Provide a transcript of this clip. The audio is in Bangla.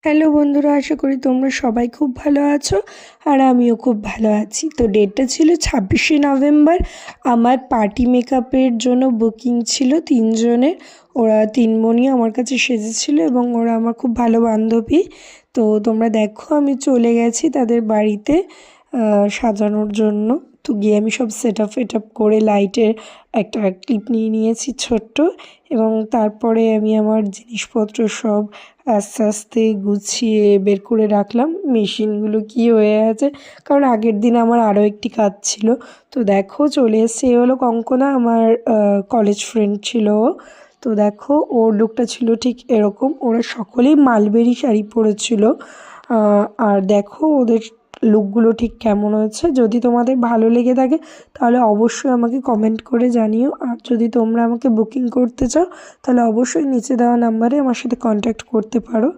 হ্যালো বন্ধুরা, আশা করি তোমরা সবাই খুব ভালো আছো আর আমিও খুব ভালো আছি। তো ডেটটা ছিল 26শে নভেম্বর। আমার পার্টি মেকআপের জন্য বুকিং ছিল 3 জনের। ওরা 3 বোনই আমার কাছে সেজেছিল এবং ওরা আমার খুব ভালো বান্ধবী। তো তোমরা দেখো, আমি চলে গেছি তাদের বাড়িতে সাজানোর জন্য। তো গিয়ে আমি সব সেট আপ করে লাইটের একটা ক্লিপ নিয়ে নিয়েছি ছোট্ট, এবং তারপরে আমি আমার জিনিসপত্র সব আস্তে আস্তে গুছিয়ে বের করে রাখলাম। মেশিনগুলো কি হয়ে আছে, কারণ আগের দিন আমার আরও একটি কাজ ছিল। তো দেখো চলে এসছে, এ হলো কঙ্কনা, আমার কলেজ ফ্রেন্ড ছিল ও। তো দেখো ওর লুকটা ছিল ঠিক এরকম। ওরা সকলেই মালবেরি শাড়ি পরেছিল। আর দেখো ওদের লুকগুলো ঠিক কেমন হয়েছে। যদি তোমাদের ভালো লেগে থাকে তাহলে অবশ্যই আমাকে কমেন্ট করে জানিও। আর যদি তোমরা আমাকে বুকিং করতে চাও তাহলে অবশ্যই নিচে দেওয়া নাম্বারে আমার সাথে কন্ট্যাক্ট করতে পারো।